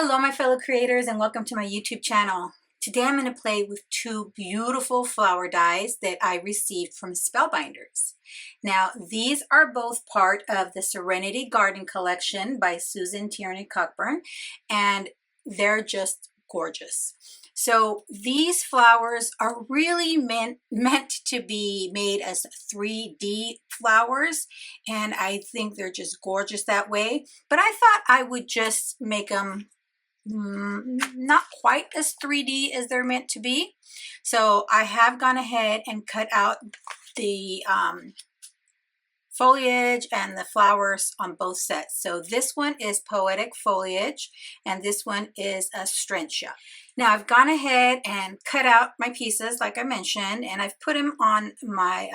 Hello my fellow creators and welcome to my YouTube channel. Today I'm going to play with two beautiful flower dies that I received from Spellbinders. Now these are both part of the Serenity Garden Collection by Susan Tierney Cockburn, and they're just gorgeous. So these flowers are really meant to be made as 3D flowers, and I think they're just gorgeous that way. But I thought I would just make them not quite as 3D as they're meant to be. So I have gone ahead and cut out the foliage and the flowers on both sets. So this one is Poetic Foliage and this one is Astrantia. Now I've gone ahead and cut out my pieces like I mentioned, and I've put them on my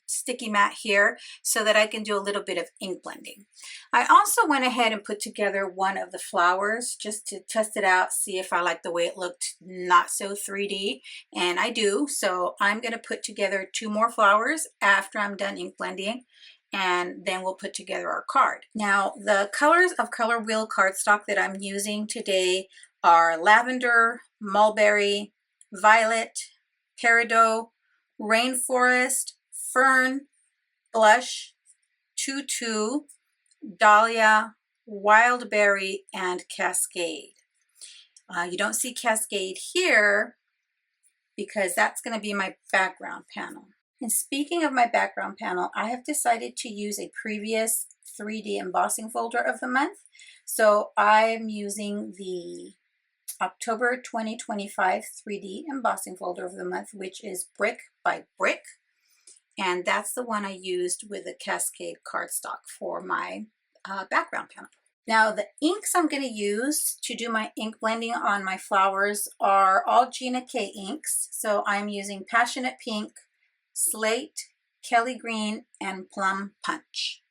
sticky mat here so that I can do a little bit of ink blending. I also went ahead and put together one of the flowers just to test it out, see if I like the way it looked not so 3D, and I do. So I'm going to put together two more flowers after I'm done ink blending, and then we'll put together our card. Now the colors of Colorwheel Cardstock that I'm using today are lavender, mulberry, violet, peridot, rainforest, fern, blush, tutu, dahlia, wildberry, and cascade. You don't see cascade here because that's going to be my background panel. And speaking of my background panel, I have decided to use a previous 3D embossing folder of the month. So I'm using the October 2025 3D embossing folder of the month, which is Brick by Brick. And that's the one I used with the Cascade cardstock for my background panel. Now the inks I'm going to use to do my ink blending on my flowers are all Gina K inks. So I'm using Passionate Pink, Slate, Kelly Green, and Plum Punch.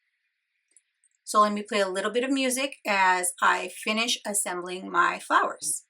So let me play a little bit of music as I finish assembling my flowers.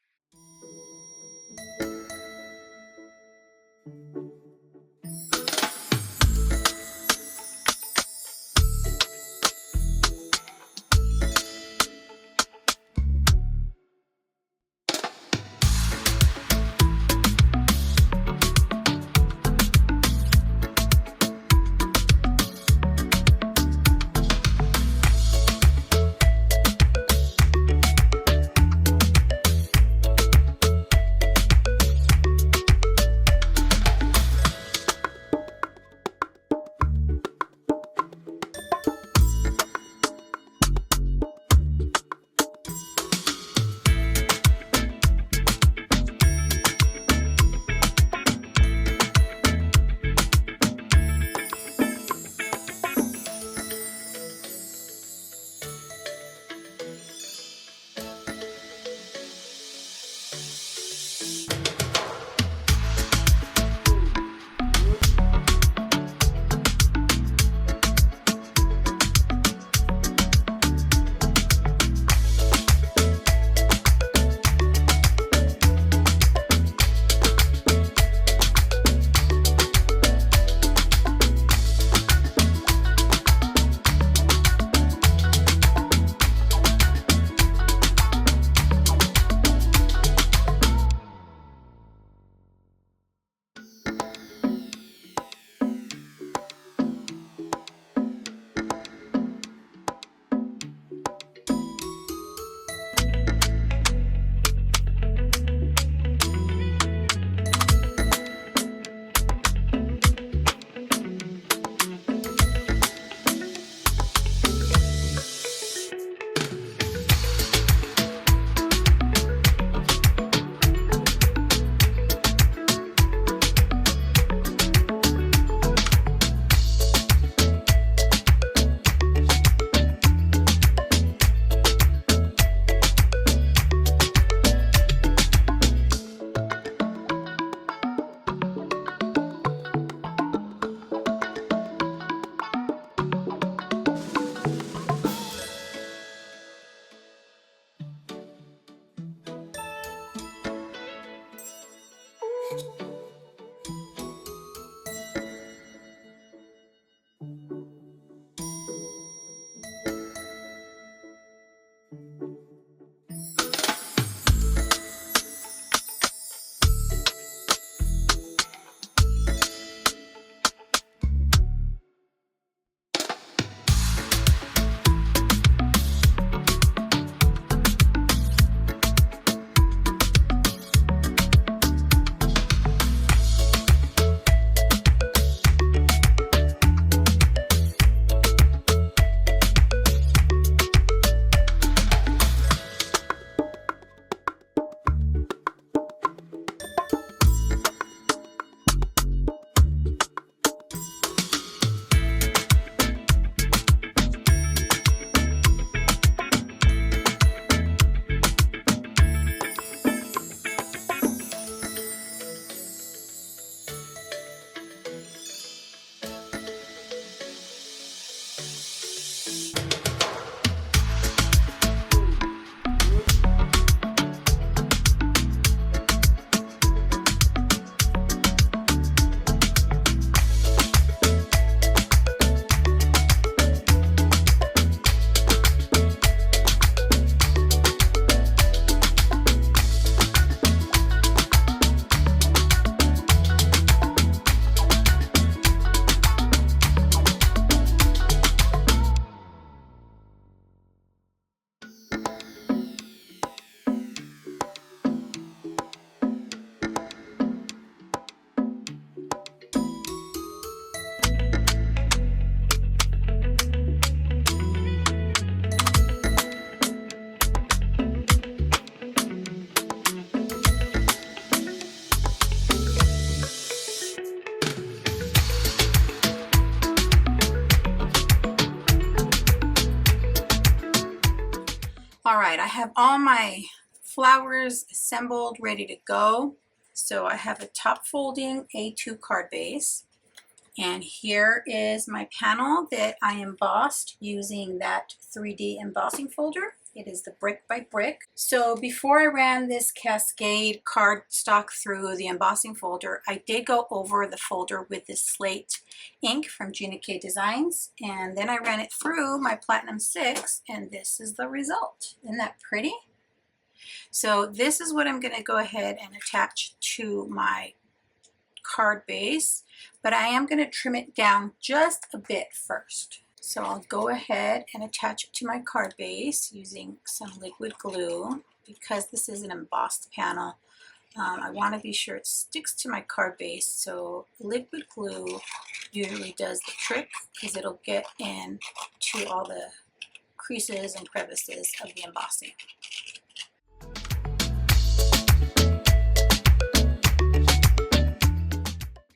right, I have all my flowers assembled, ready to go. So I have a top folding A2 card base. And here is my panel that I embossed using that 3D embossing folder. It is the brick by brick. So before I ran this Cascade cardstock through the embossing folder, I did go over the folder with this slate ink from Gina K Designs. And then I ran it through my Platinum 6, and this is the result. Isn't that pretty? So this is what I'm going to go ahead and attach to my card base, but I am going to trim it down just a bit first. So I'll go ahead and attach it to my card base using some liquid glue. Because this is an embossed panel, I want to be sure it sticks to my card base, so liquid glue usually does the trick because it'll get in to all the creases and crevices of the embossing.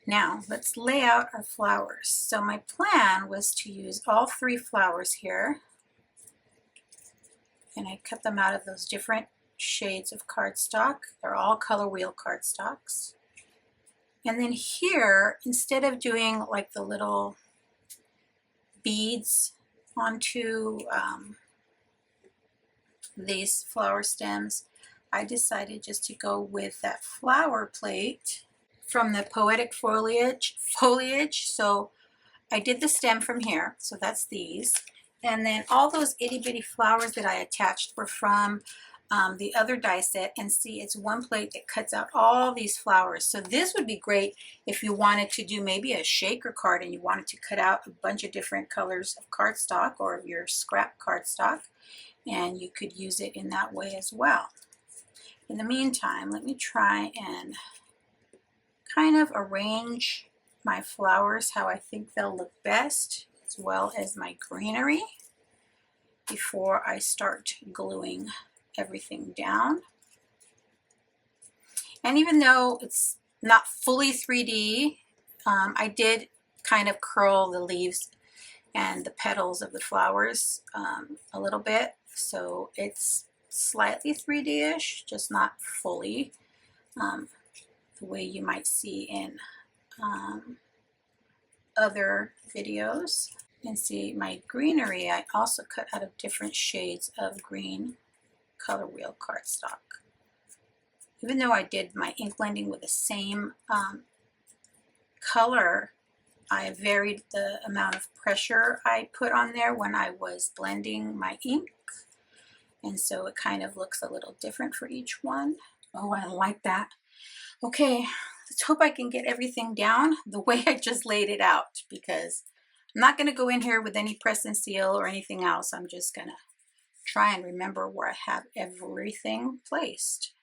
Now let's lay out our flowers. So my plan was to use all 3 flowers here, and I cut them out of those different shades of cardstock. They're all Colorwheel cardstocks. And then here, instead of doing like the little beads onto these flower stems, I decided just to go with that flower plate from the Poetic Foliage. So I did the stem from here, so that's these. And then all those itty bitty flowers that I attached were from the other die set. And see, it's one plate that cuts out all these flowers. So this would be great if you wanted to do maybe a shaker card and you wanted to cut out a bunch of different colors of cardstock or your scrap cardstock, and you could use it in that way as well. In the meantime, let me try and kind of arrange my flowers how I think they'll look best, as well as my greenery, before I start gluing everything down. And even though it's not fully 3D, I did kind of curl the leaves and the petals of the flowers a little bit, so it's slightly 3D-ish, just not fully. The way you might see in other videos. And see, my greenery I also cut out of different shades of green Colorwheel cardstock. Even though I did my ink blending with the same color, I varied the amount of pressure I put on there when I was blending my ink, and so it kind of looks a little different for each one. Oh, I like that. Okay, let's hope I can get everything down the way I just laid it out, because I'm not going to go in here with any press and seal or anything else. I'm just going to try and remember where I have everything placed.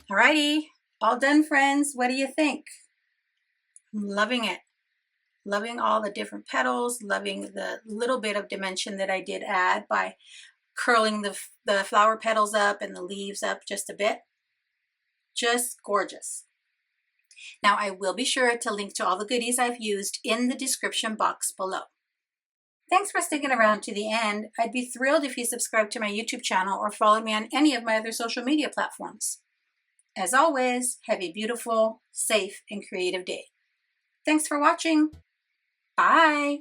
Alrighty, all done, friends. What do you think? I'm loving it. Loving all the different petals, loving the little bit of dimension that I did add by curling the flower petals up and the leaves up just a bit. Just gorgeous. Now I will be sure to link to all the goodies I've used in the description box below. Thanks for sticking around to the end. I'd be thrilled if you subscribe to my YouTube channel or follow me on any of my other social media platforms. As always, have a beautiful, safe, and creative day. Thanks for watching. Bye.